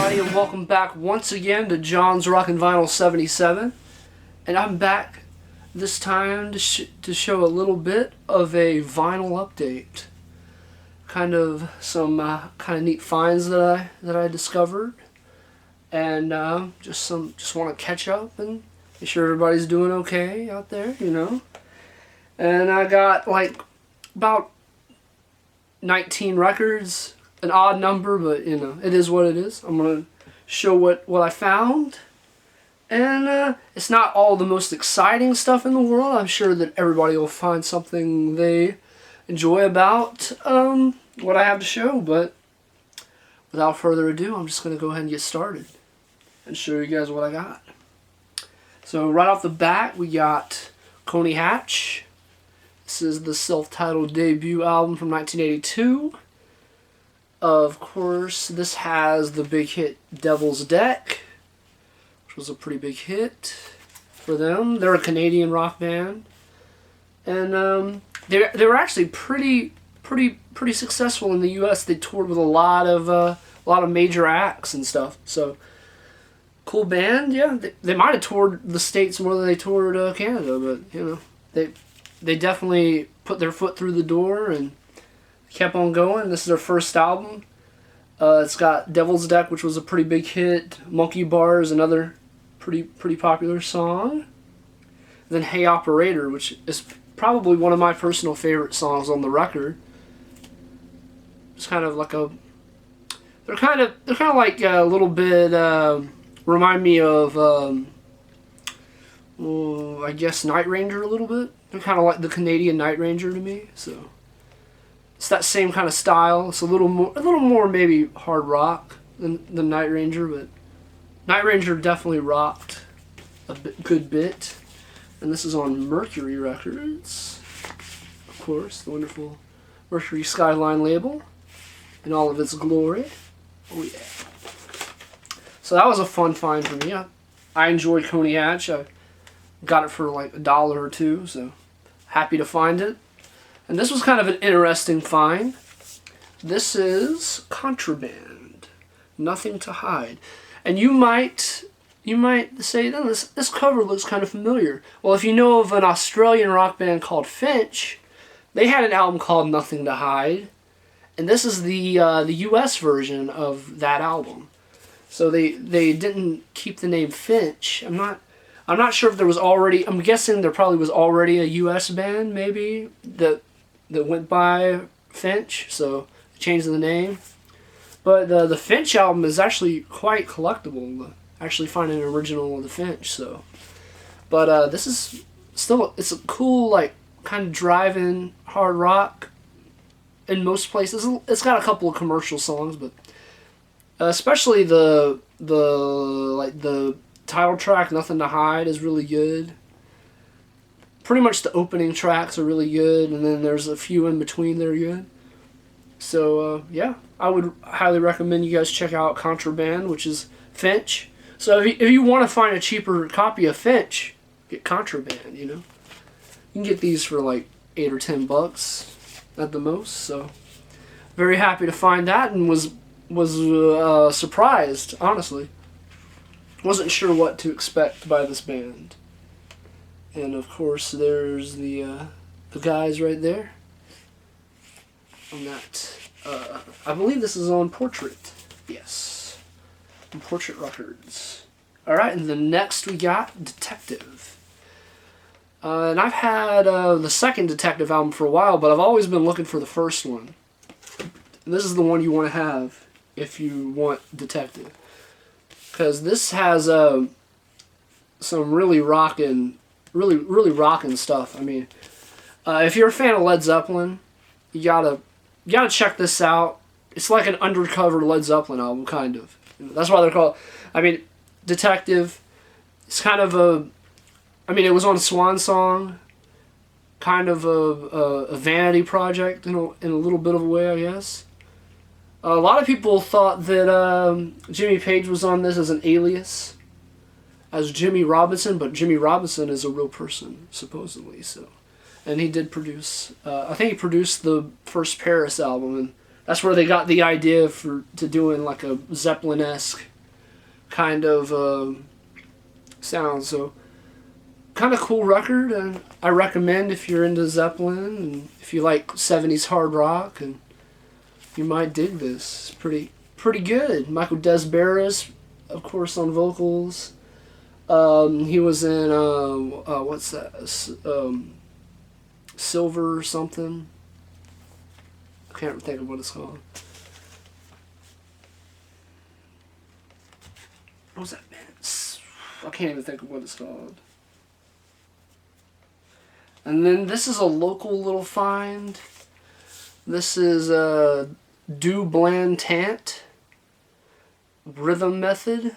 everybody, and welcome back once again to John's Rockin' Vinyl 77. And I'm back this time to show a little bit of a vinyl update. Kind of some kind of neat finds that I discovered, and just want to catch up and make sure everybody's doing okay out there, you know. And I got like about 19 records. An odd number, but you know, it is what it is. I'm gonna show what I found, and it's not all the most exciting stuff in the world. I'm sure that everybody will find something they enjoy about what I have to show, but without further ado, I'm just gonna go ahead and get started and show you guys what I got. So right off the bat, we got Coney Hatch. This is the self-titled debut album from 1982. Of course, this has the big hit Devil's Deck, which was a pretty big hit for them. They're a Canadian rock band, and they were actually pretty successful in the U.S. They toured with a lot of major acts and stuff. So cool band, yeah. They might have toured the States more than they toured Canada, but you know, they definitely put their foot through the door and kept on going. This is their first album. It's got Devil's Deck, which was a pretty big hit. Monkey Bar is another pretty popular song. And then Hey Operator, which is probably one of my personal favorite songs on the record. It's kind of like they're kind of like a little bit remind me of I guess Night Ranger a little bit. They're kind of like the Canadian Night Ranger to me, so. It's that same kind of style. It's a little more maybe hard rock than Night Ranger, but Night Ranger definitely rocked a good bit. And this is on Mercury Records, of course, the wonderful Mercury Skyline label in all of its glory. Oh yeah. So that was a fun find for me. I enjoyed Coney Hatch. I got it for like $1 or $2, so happy to find it. And this was kind of an interesting find. This is Contraband, Nothing to Hide. And you might say, no, this cover looks kind of familiar. Well, if you know of an Australian rock band called Finch, they had an album called Nothing to Hide, and this is the U.S. version of that album. So they didn't keep the name Finch. I'm not sure if there was already. I'm guessing there probably was already a U.S. band maybe that went by Finch, so changed the name. But the Finch album is actually quite collectible. Actually find an original of the Finch, so. But this is still, it's a cool, like, kind of drive-in hard rock in most places. It's got a couple of commercial songs, but especially the title track, Nothing to Hide, is really good. Pretty much the opening tracks are really good, and then there's a few in between that are good. So, yeah, I would highly recommend you guys check out Contraband, which is Finch. So if you want to find a cheaper copy of Finch, get Contraband, you know. You can get these for like $8 or $10 at the most, so very happy to find that, and was surprised, honestly. Wasn't sure what to expect by this band. And of course, there's the guys right there. On that, I believe this is on Portrait. Yes, on Portrait Records. All right, and the next we got Detective. And I've had the second Detective album for a while, but I've always been looking for the first one. And this is the one you want to have if you want Detective, because this has some really rockin'. Really rocking stuff. I mean, if you're a fan of Led Zeppelin, you gotta check this out. It's like an undercover Led Zeppelin album, kind of. That's why they're called. I mean, Detective. It's kind of a. I mean, it was on Swan Song. Kind of a vanity project in a little bit of a way, I guess. A lot of people thought that Jimmy Page was on this as an alias, as Jimmy Robinson, but Jimmy Robinson is a real person, supposedly. So, and he did produce. I think he produced the first Paris album, and that's where they got the idea to doing like a Zeppelin-esque kind of sound. So kind of cool record, and I recommend if you're into Zeppelin and if you like 70s hard rock, and you might dig this. It's pretty good. Michael Desbarres, of course, on vocals. He was in what's that? Silver or something. I can't think of what it's called. What was that band? I can't even think of what it's called. And then this is a local little find. This is Du Bland Tant Rhythm Method.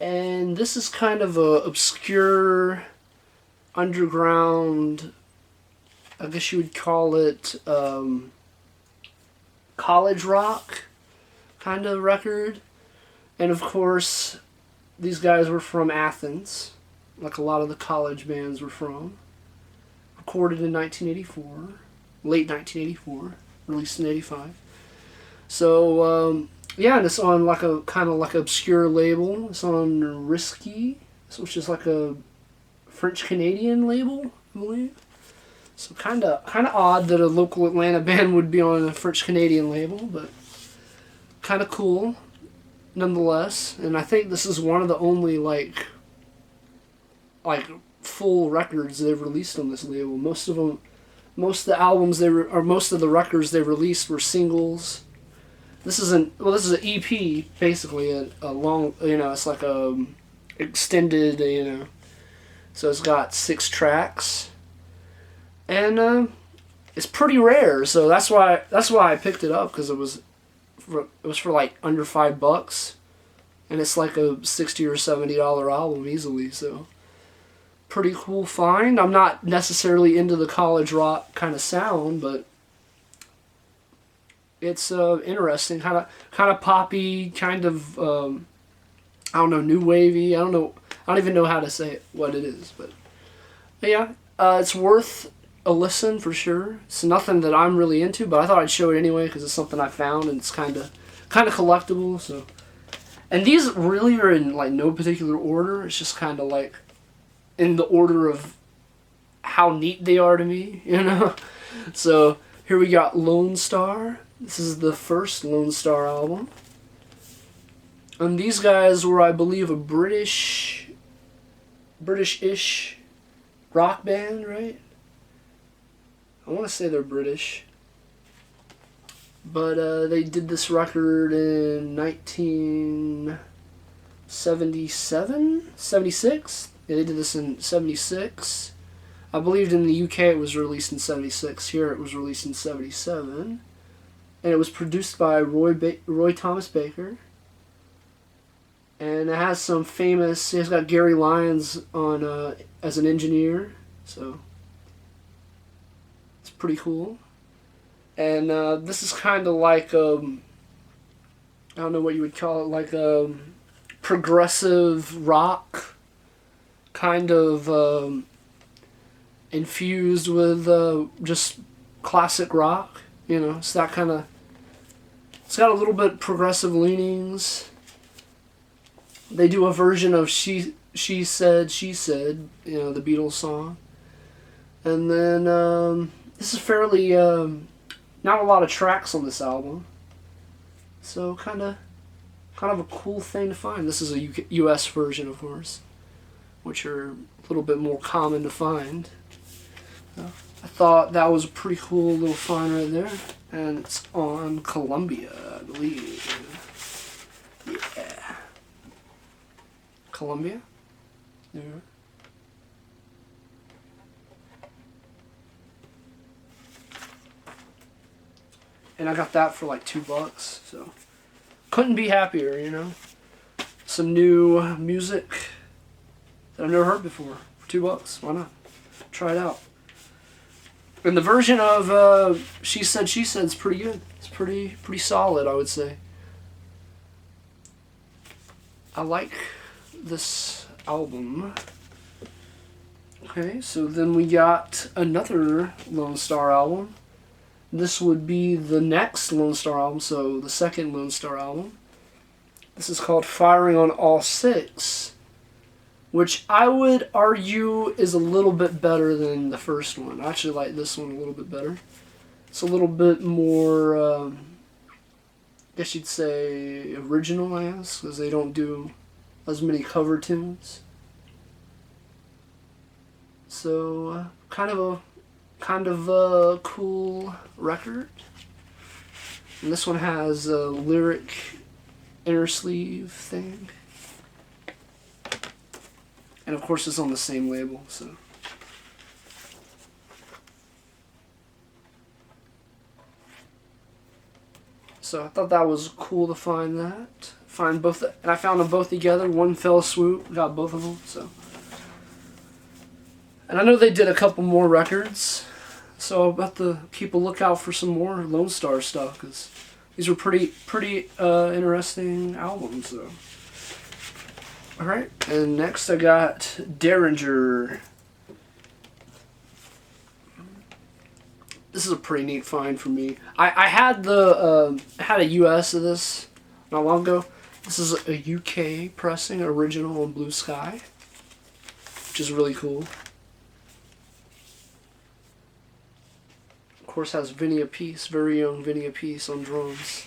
And this is kind of a obscure underground, I guess you would call it college rock kind of record. And of course, these guys were from Athens, like a lot of the college bands were from. Recorded in 1984, late 1984, released in 85. So, yeah, and it's on like a kind of like an obscure label. It's on Risky, which is like a French-Canadian label, I believe. So kind of odd that a local Atlanta band would be on a French-Canadian label, but kind of cool nonetheless. And I think this is one of the only like full records they've released on this label. Most of the albums most of the records they released were singles. This is an EP, basically a long, it's like a extended, so it's got 6 tracks, and it's pretty rare. So that's why I picked it up, because it was for like under $5, and it's like a $60 or $70 album easily. So pretty cool find. I'm not necessarily into the college rock kind of sound, but it's interesting, kind of poppy, kind of I don't know, new wavy. I don't even know how to say what it is, but yeah, it's worth a listen for sure. It's nothing that I'm really into, but I thought I'd show it anyway because it's something I found and it's kind of collectible. So, and these really are in like no particular order. It's just kind of like in the order of how neat they are to me, So here we got Lone Star. This is the first Lone Star album. And these guys were, I believe, a British-ish rock band, right? I want to say they're British. But they did this record in 1977? 76? Yeah, they did this in 76. I believe in the UK it was released in 76. Here it was released in 77. And it was produced by Roy Thomas Baker. And it has some famous... It's got Gary Lyons on as an engineer. So it's pretty cool. And this is kind of like... I don't know what you would call it. Like progressive rock. Kind of infused with just classic rock. It's that kind of... It's got a little bit progressive leanings. They do a version of She Said, She Said, the Beatles song. And then this is fairly not a lot of tracks on this album. So kind of a cool thing to find. This is a US version, of course, which are a little bit more common to find. So I thought that was a pretty cool little find right there. And it's on Columbia, I believe. Yeah. Columbia? Yeah. And I got that for like $2, so couldn't be happier, Some new music that I've never heard before for $2. Why not? Try it out. And the version of She Said, She Said is pretty good. It's pretty solid, I would say. I like this album. Okay, so then we got another Lone Star album. This would be the next Lone Star album, so the second Lone Star album. This is called Firing on All Six, which I would argue is a little bit better than the first one. I actually like this one a little bit better. It's a little bit more, I guess you'd say, original, I guess, because they don't do as many cover tunes. So, kind of a cool record. And this one has a lyric inner sleeve thing. And of course it's on the same label, so. So I thought that was cool to find that. Find both, and I found them both together, one fell swoop, got both of them, so. And I know they did a couple more records, so I'm about to keep a lookout for some more Lone Star stuff, because these were pretty interesting albums, so. Alright, and next I got Derringer. This is a pretty neat find for me. I had had a US of this not long ago. This is a UK pressing, original on Blue Sky, which is really cool. Of course, has Vinny Appice, very young Vinny Appice on drums.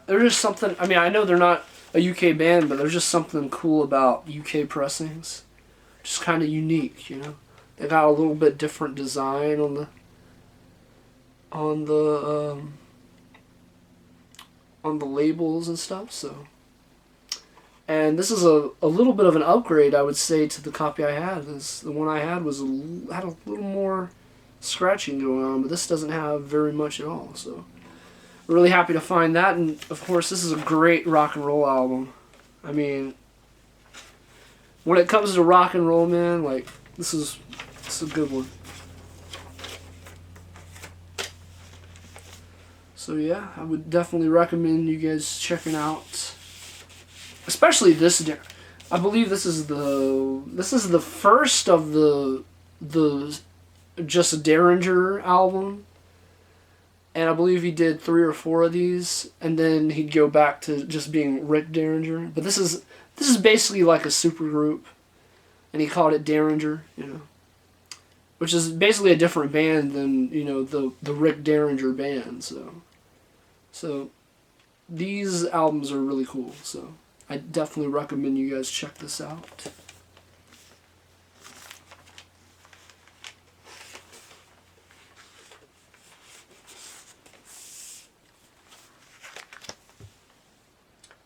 There's just something, I mean, I know they're not a UK band, but there's just something cool about UK pressings. Just kind of unique, you know. They got a little bit different design on the labels and stuff, so. And this is a little bit of an upgrade, I would say, to the copy I had. The one I had had a little more scratching going on, but this doesn't have very much at all, so. Really happy to find that, and of course this is a great rock and roll album. I mean, when it comes to rock and roll, man, like, this is a good one. So yeah, I would definitely recommend you guys checking out, especially this. I believe this is the first of the just Derringer album. And I believe he did 3 or 4 of these, and then he'd go back to just being Rick Derringer. But this is basically like a super group, and he called it Derringer, you know, which is basically a different band than, you know, the Rick Derringer band. So these albums are really cool. So I definitely recommend you guys check this out.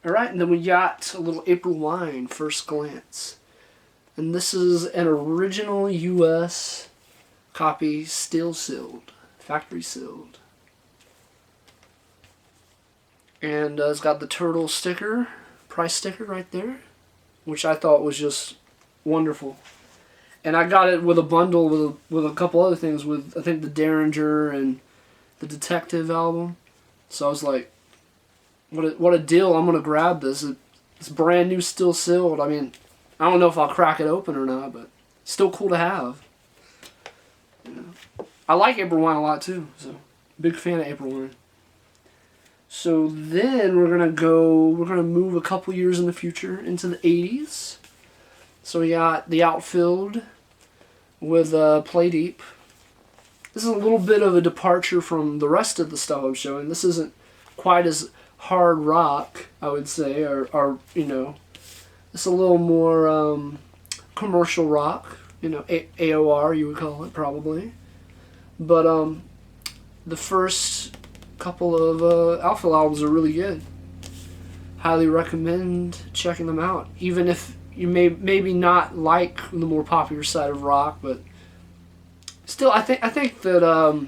Alright, and then we got a little April Wine, First Glance. And this is an original US copy, still sealed, factory sealed. And it's got the turtle sticker, price sticker right there, which I thought was just wonderful. And I got it with a bundle with a couple other things, with I think the Derringer and the Detective album. So I was like, what a deal, I'm going to grab this. It's brand new, still sealed. I mean, I don't know if I'll crack it open or not, but still cool to have. You know, I like April Wine a lot too, so big fan of April Wine. So then we're going to move a couple years in the future into the 80s. So we got The Outfield with Play Deep. This is a little bit of a departure from the rest of the stuff I'm showing. This isn't quite as hard rock, I would say, or you know, it's a little more commercial rock, you know, AOR you would call it probably. But the first couple of Outfield albums are really good. Highly recommend checking them out, even if you maybe not like the more popular side of rock, but still, I think that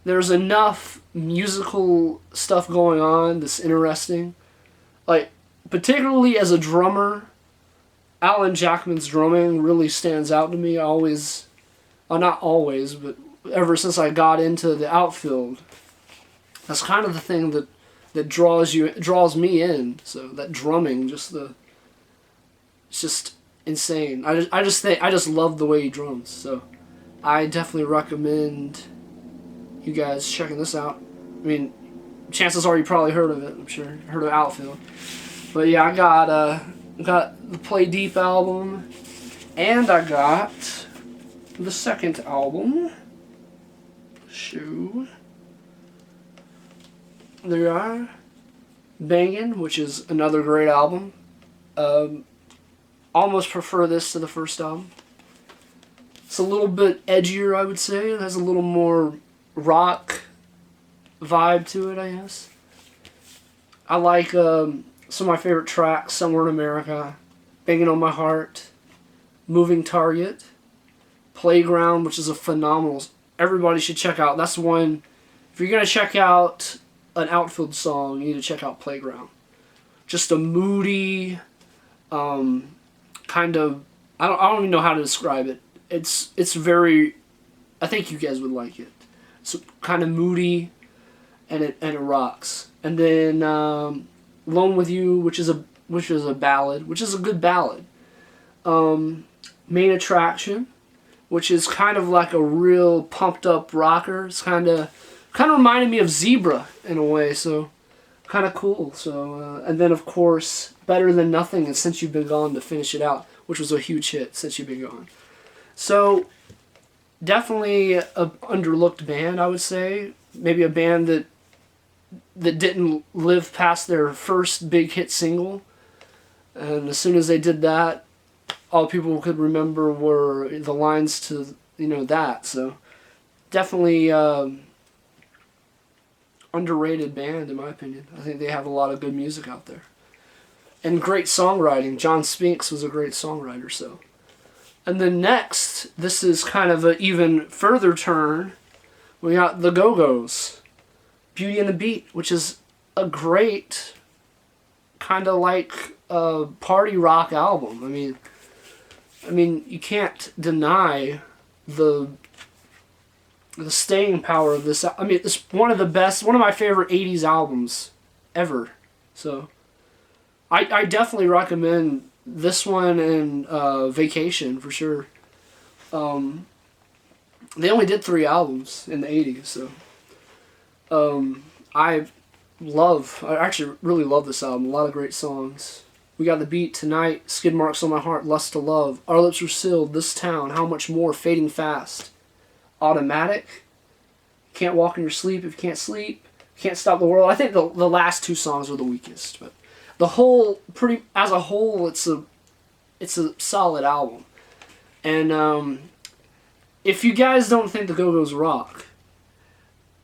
there's enough musical stuff going on that's interesting. Like, particularly as a drummer, Alan Jackman's drumming really stands out to me. Always, well, not always, but ever since I got into the Outfield, that's kind of the thing that draws me in. So that drumming, it's just insane. I just love the way he drums. So I definitely recommend you guys checking this out. mean, chances are you probably heard of it. I'm sure you heard of Outfield. But yeah, I got the Play Deep album, and I got the second album. Shoe. There you are. Bangin', which is another great album. Almost prefer this to the first album. It's a little bit edgier, I would say. It has a little more rock vibe to it, I guess. I like some of my favorite tracks: Somewhere in America, Banging on My Heart, Moving Target, Playground, which is a phenomenal... Everybody should check out. That's one... If you're going to check out an Outfield song, you need to check out Playground. Just a moody, kind of... I don't even know how to describe it. It's very... I think you guys would like it. It's kind of moody, and it rocks. And then Alone With You, which is a ballad, which is a good ballad. Main Attraction, which is kind of like a real pumped up rocker. It's kind of reminded me of Zebra in a way, so kind of cool. So and then of course Better Than Nothing and Since You've Been Gone to finish it out, which was a huge hit, Since You've Been Gone. So definitely a underlooked band, I would say. Maybe a band that didn't live past their first big hit single, and as soon as they did that, all people could remember were the lines to, that. So definitely underrated band in my opinion. I think they have a lot of good music out there. And great songwriting. John Spinks was a great songwriter, so. And then next, this is kind of an even further turn. We got the Go-Go's, Beauty and the Beat, which is a great kind of like party rock album. I mean, you can't deny the staying power of this. I mean, it's one of my favorite 80s albums ever. So, I definitely recommend this one and Vacation for sure. They only did 3 albums in the 80s, so. I actually really love this album. A lot of great songs. We got The Beat, Tonight, Skid Marks on My Heart, Lust to Love, Our Lips Were Sealed, This Town, How Much More, Fading Fast, Automatic, Can't Walk in Your Sleep If You Can't Sleep, Can't Stop the World. I think the last 2 songs are the weakest, but the whole, as a whole, it's a solid album. And if you guys don't think the Go-Go's rock,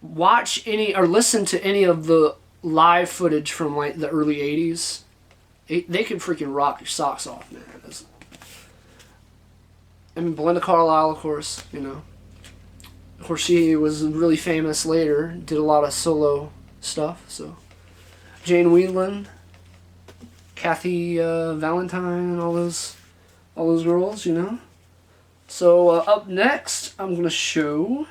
watch any or listen to any of the live footage from like the early 80s. They can freaking rock your socks off, man. I mean, Belinda Carlisle, of course, Of course, she was really famous later, did a lot of solo stuff, so. Jane Whelan, Kathy Valentine, and all those girls, So, up next, I'm going to show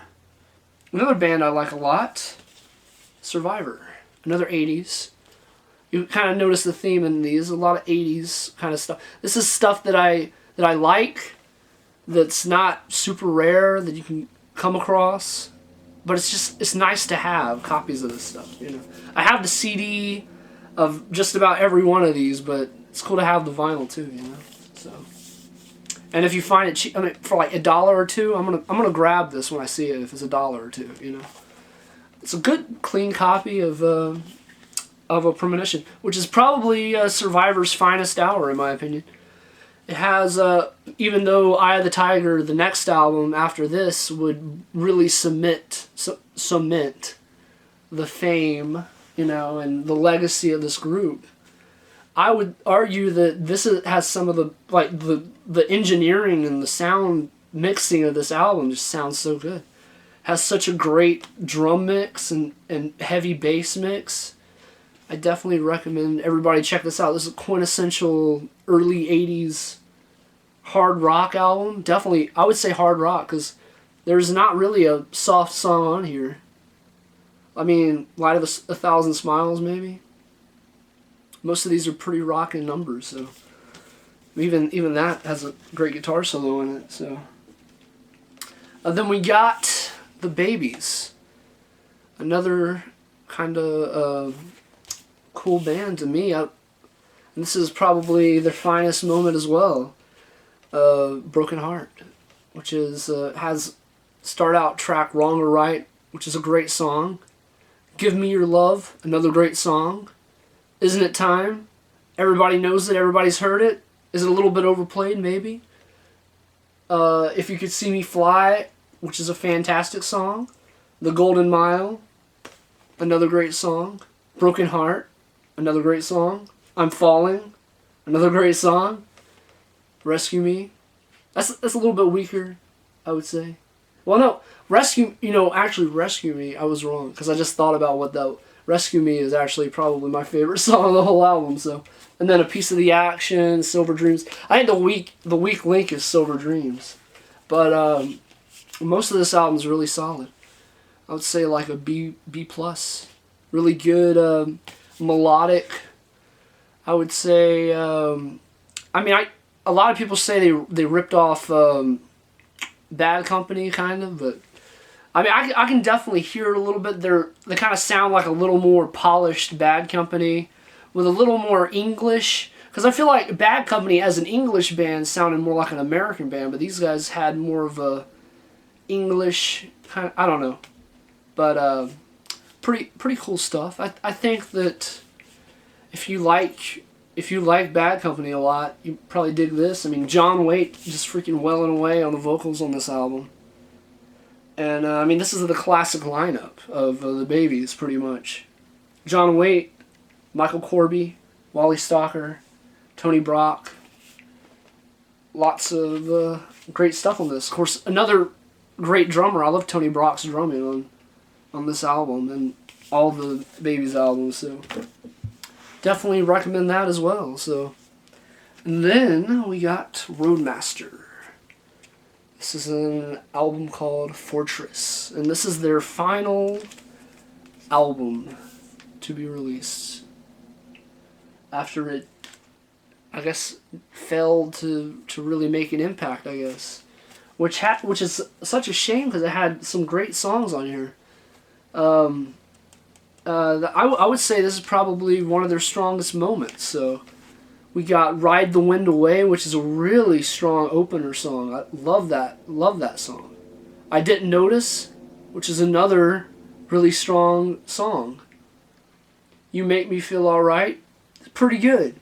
another band I like a lot, Survivor, another 80s. You kind of notice the theme in these, a lot of 80s kind of stuff. This is stuff that I like, that's not super rare, that you can come across, but it's nice to have copies of this stuff, I have the CD of just about every one of these, but it's cool to have the vinyl too, So, and if you find it cheap, for like $1 or $2, I'm gonna grab this when I see it if it's $1 or $2, It's a good clean copy of a Premonition, which is probably Survivor's finest hour in my opinion. It has, even though Eye of the Tiger, the next album after this, would really cement the fame, and the legacy of this group. I would argue that this has some of the engineering and the sound mixing of this album just sounds so good. Has such a great drum mix and heavy bass mix. I definitely recommend everybody check this out. This is a quintessential early 80s hard rock album. Definitely, I would say hard rock, because there's not really a soft song on here. Light of a Thousand Smiles, maybe. Most of these are pretty rockin' numbers, so even that has a great guitar solo in it. So then we got the Babies, another kind of cool band to me. And this is probably their finest moment as well. Broken Heart, which is has start out track Wrong or Right, which is a great song. Give Me Your Love, another great song. Isn't It Time? Everybody knows it, everybody's heard it. Is it a little bit overplayed, maybe? If You Could See Me Fly, which is a fantastic song. The Golden Mile, another great song. Broken Heart, another great song. I'm Falling, another great song. Rescue Me. That's a little bit weaker, I would say. Well, no, Rescue Me, I was wrong, because I just thought about what that... Rescue Me is actually probably my favorite song of the whole album, so... And then A Piece of the Action, Silver Dreams. I think the weak link is Silver Dreams. But most of this album is really solid. I would say like a B+. Really good, melodic. I would say... a lot of people say they ripped off... Bad Company, kind of, but I mean, I can definitely hear it a little bit. They kind of sound like a little more polished Bad Company with a little more English, because I feel like Bad Company as an English band sounded more like an American band, but these guys had more of a English kind of, I don't know, but pretty cool stuff. I think that if you like Bad Company a lot, you probably dig this. I mean, John Waite just freaking welling away on the vocals on this album. And, this is the classic lineup of the Babies, pretty much. John Waite, Michael Corby, Wally Stalker, Tony Brock. Lots of great stuff on this. Of course, another great drummer. I love Tony Brock's drumming on this album and all the Babies albums, so... Definitely recommend that as well. So, and then we got Roadmaster. This is an album called Fortress, and this is their final album to be released after it, I guess, failed to really make an impact. I guess, which is such a shame because it had some great songs on here. I would say this is probably one of their strongest moments. So we got Ride the Wind Away, which is a really strong opener song. I love that song. I Didn't Notice, which is another really strong song. You Make Me Feel Alright, it's pretty good.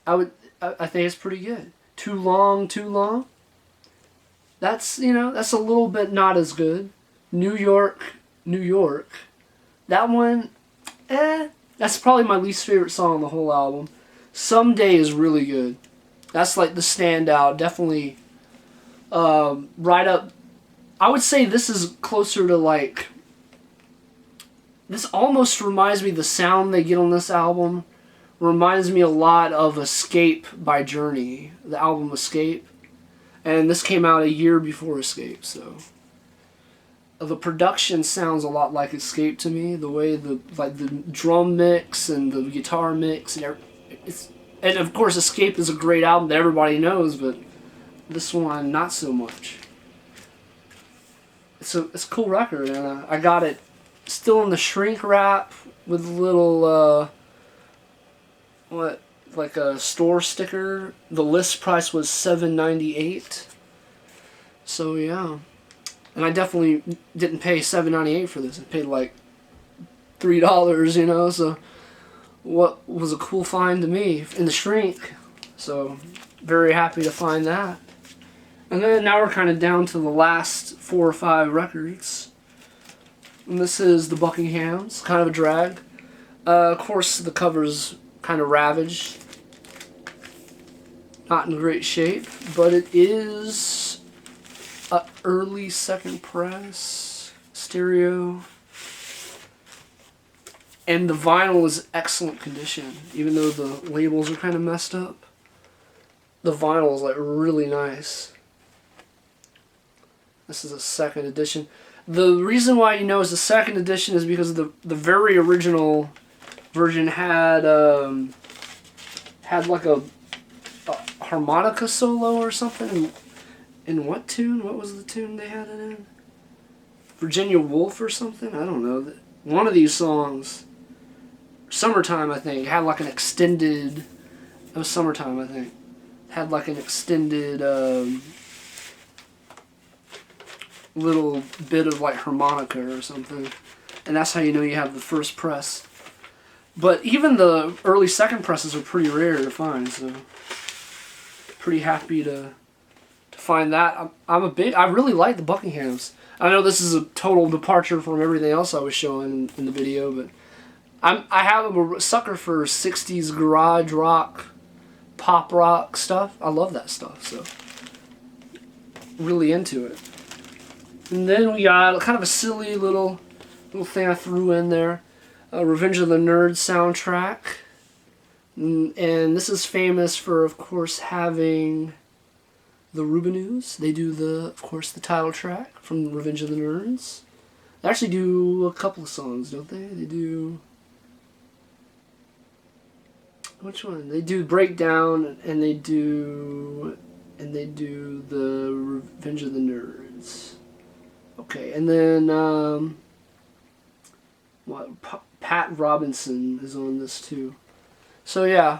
I think it's pretty good. Too Long. That's a little bit not as good. New York. That one, that's probably my least favorite song on the whole album. Someday is really good. That's like the standout. Definitely right up. I would say this is closer to like... This almost reminds me, the sound they get on this album reminds me a lot of Escape by Journey. The album Escape. And this came out a year before Escape, so... The production sounds a lot like Escape to me. The way the drum mix and the guitar mix and of course Escape is a great album that everybody knows, but this one not so much. It's a cool record, and I got it still in the shrink wrap with a little like a store sticker. The list price was $7.98. So yeah. And I definitely didn't pay $7.98 for this. I paid like $3, so what was a cool find to me in the shrink. So very happy to find that. And then now we're kind of down to the last 4 or 5 records. And this is the Buckinghams, kind of a drag. Of course, the cover's kind of ravaged. Not in great shape, but it is... early second press, stereo, and the vinyl is excellent condition, even though the labels are kind of messed up. The vinyl is like really nice. This is a second edition. The reason why you know it's a second edition is because the very original version had like a harmonica solo or something. In what tune? What was the tune they had it in? Virginia Woolf or something? I don't know. one of these songs, Summertime, I think, had like an extended, it was Summertime, I think, had like an extended little bit of like harmonica or something. And that's how you know you have the first press. But even the early second presses are pretty rare to find, so pretty happy to find that. I really like the Buckinghams. I know this is a total departure from everything else I was showing in the video, but I have a sucker for 60s garage rock, pop rock stuff. I love that stuff, so really into it. And then we got kind of a silly little thing I threw in there. Revenge of the Nerds soundtrack. And this is famous for, of course, having the Rubinoos. They do, of course, the title track from Revenge of the Nerds. They actually do a couple of songs, don't they? They do... Which one? They do Breakdown, and they do the Revenge of the Nerds. Okay, and then Pat Robinson is on this too. So yeah,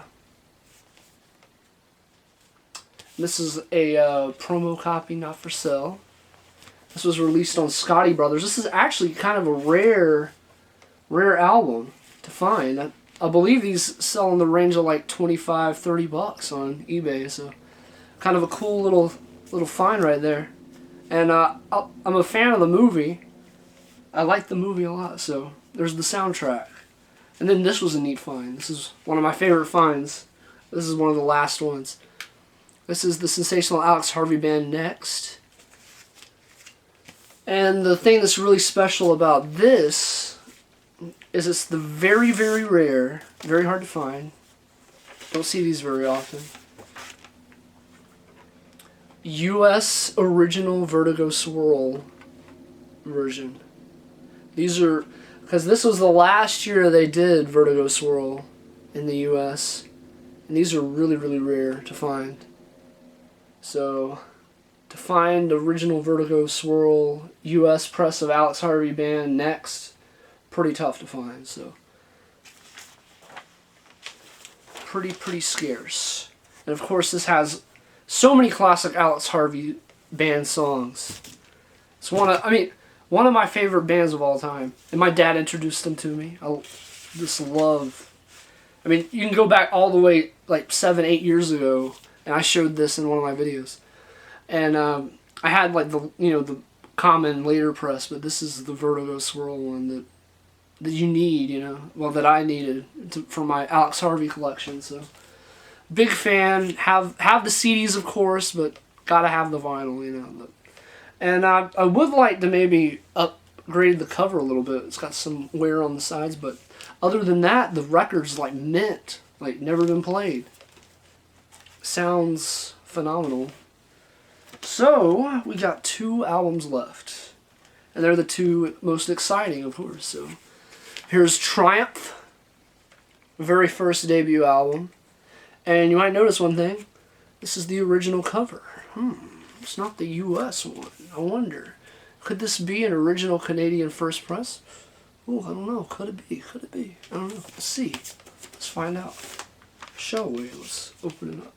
this is a promo copy, not for sale. This was released on Scotty Brothers. This is actually kind of a rare album to find. I believe these sell in the range of like $25-$30 on eBay. So kind of a cool little find right there. And I'm a fan of the movie. I like the movie a lot, so there's the soundtrack. And then this was a neat find. This is one of my favorite finds. This is one of the last ones. This is the Sensational Alex Harvey Band Next. And the thing that's really special about this is it's the very, very rare, very hard to find. Don't see these very often. U.S. original Vertigo Swirl version. These are, because this was the last year they did Vertigo Swirl in the U.S. And these are really, really rare to find. So, to find original Vertigo Swirl U.S. press of Alex Harvey Band Next, pretty tough to find. So, pretty scarce. And of course, this has so many classic Alex Harvey Band songs. It's one of my favorite bands of all time. And my dad introduced them to me. I just love. I mean, you can go back all the way like 7-8 years ago, and I showed this in one of my videos. And I had like the common later press, but this is the Vertigo Swirl one that you need, well, that I needed for my Alex Harvey collection. So big fan. Have the CDs, of course, but gotta have the vinyl, And I would like to maybe upgrade the cover a little bit. It's got some wear on the sides, but other than that, the record's like mint, like never been played. Sounds phenomenal. So we got 2 albums left, and they're the 2 most exciting, of course. So here's Triumph, very first debut album, and you might notice one thing. This is the original cover. It's not the U.S. one. I wonder, could this be an original Canadian first press? Oh, I don't know. Could it be? Could it be? I don't know. Let's see. Let's find out. Shall we? Let's open it up.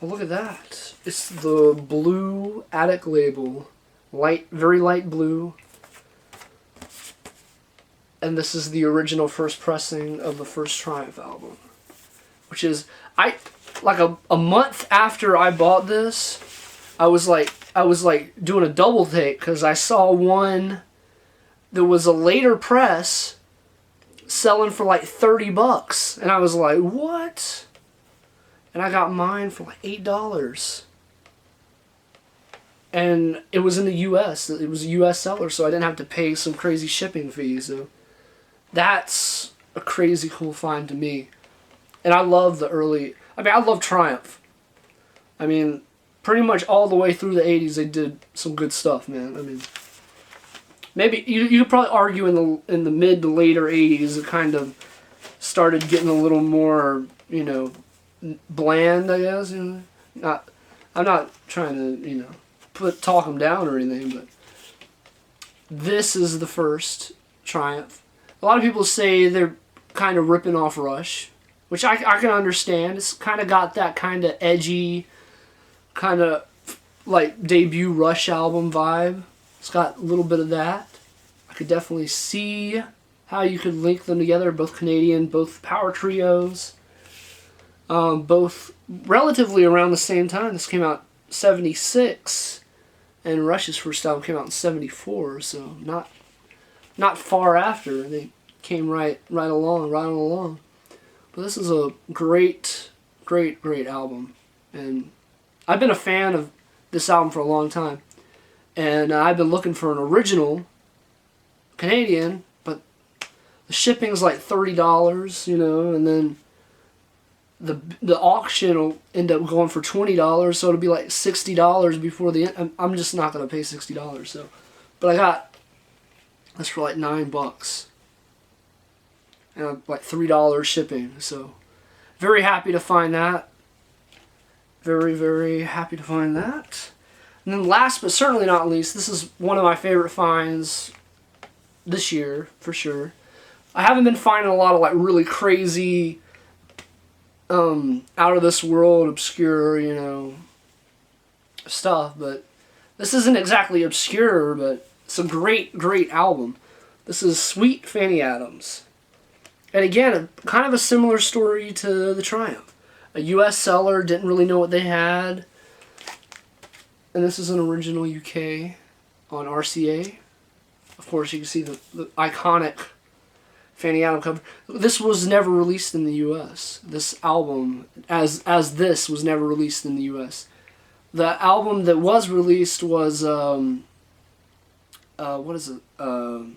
Oh, look at that. It's the blue Attic label. Light, very light blue. And this is the original first pressing of the first Triumph album. Which is, like a month after I bought this, I was like doing a double take because I saw one that was a later press selling for like $30, and I was like, what? And I got mine for like $8, and it was in the U.S. It was a U.S. seller, so I didn't have to pay some crazy shipping fees. So that's a crazy cool find to me, and I love the early. I love Triumph. Pretty much all the way through the 80s, they did some good stuff, man. Maybe you could probably argue in the mid to later 80s, it kind of started getting a little more, bland, I guess. I'm not trying to, talk them down or anything, but this is the first Triumph. A lot of people say they're kind of ripping off Rush, which I can understand. It's kind of got that kind of edgy, kind of like debut Rush album vibe. It's got a little bit of that. I could definitely see how you could link them together. Both Canadian, both power trios. Both relatively around the same time. This came out 76, and Rush's first album came out in 74, so not far after. They came right along. But this is a great album, and I've been a fan of this album for a long time, and I've been looking for an original Canadian, but the shipping's like $30, you know, and then the auction will end up going for $20, so it'll be like $60 before the end. I'm just not gonna pay $60, so. But I got this for like $9, and like $3 shipping. So, very happy to find that. Very happy to find that. And then last but certainly not least, this is one of my favorite finds this year for sure. I haven't been finding a lot of like really crazy, out of this world, obscure, you know, stuff, but this isn't exactly obscure, but it's a great album. This is Sweet Fanny Adams. And again, kind of a similar story to the Triumph. A US seller, didn't really know what they had. And this is an original UK on RCA. Of course, you can see the iconic Fanny Adams cover. This was never released in the U.S. This album, as this, was never released in the U.S. The album that was released was, what is it? God.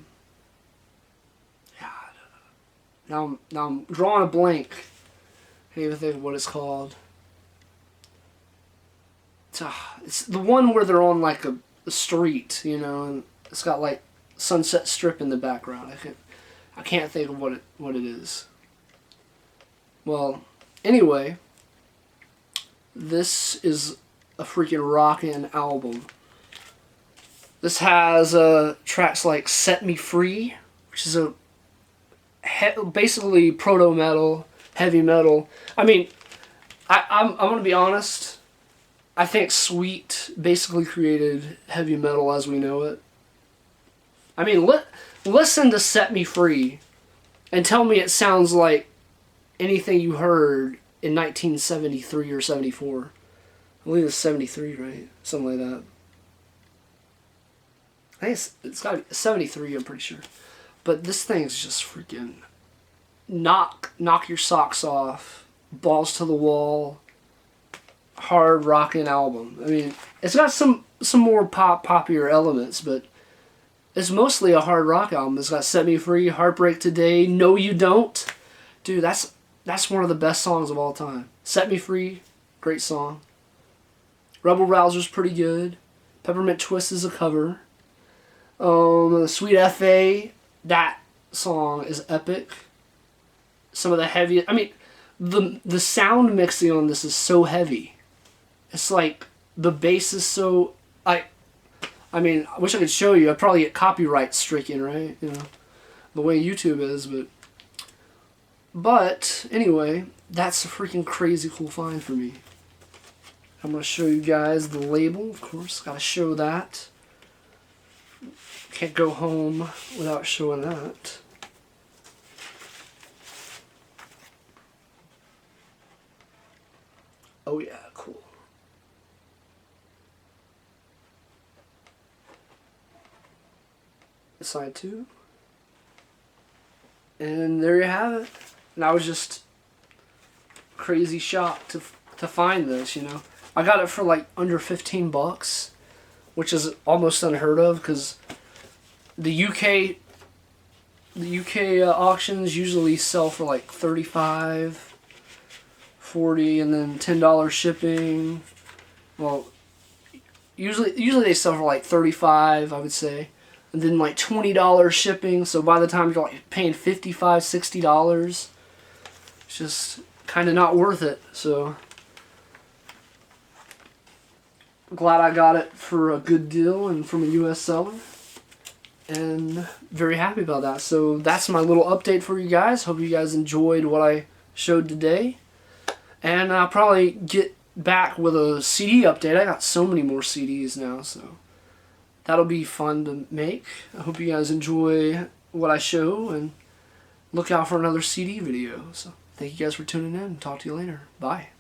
Now I'm drawing a blank. I can't even think of what it's called. It's the one where they're on like a street, you know, and it's got like Sunset Strip in the background. I can't think of what it is. Well, anyway, this is a freaking rockin' album. This has tracks like Set Me Free, which is a basically proto-metal, heavy metal. I mean, I'm going to be honest. I think Sweet basically created heavy metal as we know it. I mean, listen to Set Me Free and tell me it sounds like anything you heard in 1973 or 74. I believe it's 73, right? Something like that. I think it's got to be 73, I'm pretty sure. But this thing's just freaking knock your socks off, balls to the wall, hard rockin' album. I mean, it's got some more poppier elements, but it's mostly a hard rock album. It's got Set Me Free, Heartbreak Today, No You Don't. Dude, that's one of the best songs of all time. Set Me Free, great song. Rebel Rouser's pretty good. Peppermint Twist is a cover. Sweet F.A., that song is epic. Some of the heaviest, I mean, the sound mixing on this is so heavy. It's like, the bass is so, I mean, I wish I could show you. I'd probably get copyright stricken, right? You know, the way YouTube is, but anyway, that's a freaking crazy cool find for me. I'm going to show you guys the label, of course. Got to show that. Can't go home without showing that. Oh yeah, cool. Side 2. And there you have it. And I was just crazy shocked to find this, you know. I got it for like under $15, which is almost unheard of because the UK auctions usually sell for like $35, $40, and then $10 shipping. Well, usually they sell for like $35, I would say. And then like $20 shipping, so by the time you're like paying $55, $60, it's just kind of not worth it. So glad I got it for a good deal and from a US seller. and very happy about that. So that's my little update for you guys. Hope you guys enjoyed what I showed today. And I'll probably get back with a CD update. I got so many more CDs now, so that'll be fun to make. I hope you guys enjoy what I show, and look out for another CD video. So thank you guys for tuning in. Talk to you later. Bye.